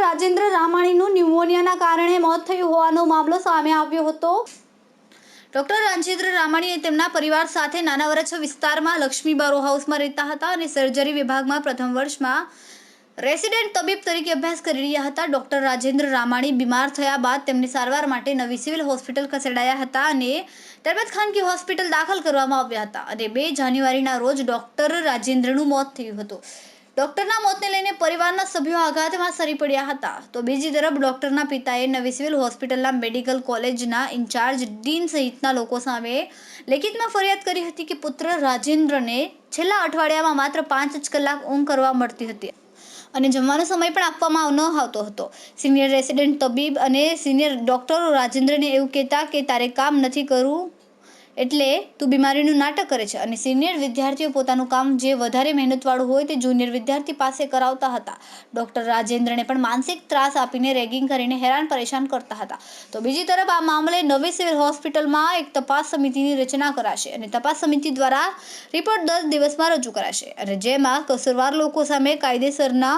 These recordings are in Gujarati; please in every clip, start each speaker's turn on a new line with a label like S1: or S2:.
S1: રાજેન્દ્ર રામાણીનું ન્યુમોનિયાના કારણે મોત થયું હોવાનો મામલો સામે આવ્યો હતો। ડોક્ટર રાજેન્દ્ર રામાણીએ તેમના પરિવાર સાથે નાના વરછ વિસ્તારમાં લક્ષ્મી બારો હાઉસમાં રહેતા હતા અને સર્જરી વિભાગમાં પ્રથમ વર્ષમાં રેસિડેન્ટ તબીબ તરીકે અભ્યાસ કરી રહ્યા હતા। ડોક્ટર રાજેન્દ્ર રામાણી બીમાર થયા બાદ તેમને સારવાર માટે નવી સિવિલ હોસ્પિટલ ખસેડાયા હતા અને ત્યારબાદ ખાનગી હોસ્પિટલ દાખલ કરવામાં આવ્યા હતા અને 2 જાન્યુઆરીના રોજ ડોક્ટર રાજેન્દ્રનું મોત થયું હતું। ડોક્ટરના મોતને લઈને પરિવારના સભ્યો આઘાતમાં સરી પડ્યા હતા। તો બીજી તરફ ડોક્ટરના પિતાએ નવી સિવિલ હોસ્પિટલના મેડિકલ કોલેજના ઇન્ચાર્જ ડીન સહિતના લોકો સામે લેખિતમાં ફરિયાદ કરી હતી કે પુત્ર રાજેન્દ્રને છેલ્લા અઠવાડિયામાં માત્ર 5 જ કલાક ઊંઘ કરવા મળતી હતી અને જમવાનો સમય પણ આપવામાં ન આવતો હતો। સિનિયર રેસિડેન્ટ તબીબ અને સિનિયર ડોક્ટરો રાજેન્દ્રને એવું કહેતા કે તારે કામ નથી કરવું એટલે તું બીમારીનું નાટક કરે છે અને સિનિયર વિદ્યાર્થીઓ પોતાનું કામ જે વધારે મહેનતવાળું હોય તે જુનિયર વિદ્યાર્થી પાસે કરાવતા હતા। ડોક્ટર રાજેન્દ્રને પણ માનસિક ત્રાસ આપીને રેગિંગ કરીને હેરાન પરેશાન કરતા હતા। તો બીજી તરફ આ મામલે નવી સિવિલ હોસ્પિટલમાં એક તપાસ સમિતિની રચના કરાશે અને તપાસ સમિતિ દ્વારા રિપોર્ટ 10 દિવસમાં રજૂ કરાશે અને જેમાં કસૂરવાર લોકો સામે કાયદેસરના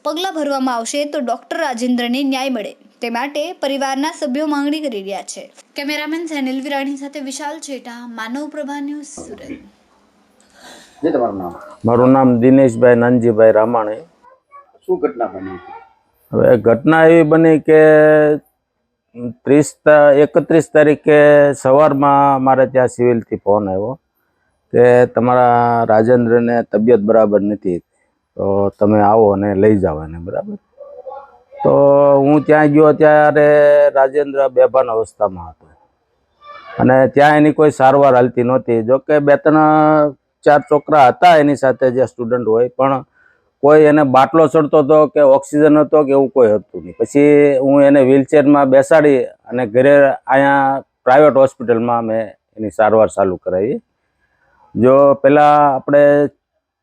S1: પગલાં ભરવામાં આવશે તો ડોક્ટર રાજેન્દ્રને ન્યાય મળે તે માટે પરિવારના સભ્યો માંગણી કરી રહ્યા છે। કેમેરામેન સેનિલ વિરાણી સાથે વિશાલ છેટા, માનવ પ્રભા ન્યૂઝ, સુરત।
S2: મારું નામ દિનેશભાઈ નાનજીભાઈ રામાણી।
S3: શું ઘટના બની?
S2: હવે ઘટના એવી બની કે 31 તારીખે સવારમાં મારે ત્યાં સિવિલથી ફોન આવ્યો કે તમારા રાજેન્દ્રને તબિયત બરાબર નથી તો તમે આવો અને લઈ જાઓ એને, બરાબર। તો હું ત્યાં ગયો ત્યારે રાજેન્દ્ર બેભાન અવસ્થામાં હતો અને ત્યાં એની કોઈ સારવાર હાલતી નહોતી। જોકે 2-4 છોકરા હતા એની સાથે જે સ્ટુડન્ટ હોય, પણ કોઈ એને બાટલો ચડતો હતો કે ઓક્સિજન હતો કે એવું કોઈ હતું નહીં। પછી હું એને વ્હીલચેરમાં બેસાડી અને ઘરે અહીંયા પ્રાઇવેટ હોસ્પિટલમાં મેં એની સારવાર ચાલુ કરાવી। જો પહેલાં આપણે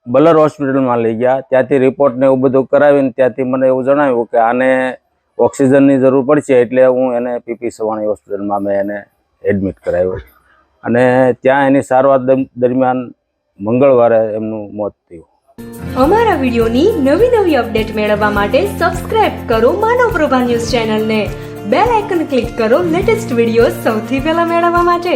S2: બલર હોસ્પિટલમાં લઈ ગયા, ત્યાંથી રિપોર્ટ ને એવું બધું કરાવીને ત્યાંથી મને એવું જણાવ્યું કે આને ઓક્સિજનની જરૂર પડશે, એટલે હું એને પીપી સવાણી હોસ્પિટલમાં મેં એને એડમિટ કરાવ્યો અને ત્યાં એની સારવાર દરમિયાન મંગળવારે એમનું મોત થયું।
S4: અમારા વિડીયોની નવી અપડેટ મેળવવા માટે સબસ્ક્રાઇબ કરો માનવ પ્રભા ન્યૂઝ ચેનલને, બેલ આઇકન ક્લિક કરો લેટેસ્ટ વિડીયો સૌથી પહેલા મેળવવા માટે।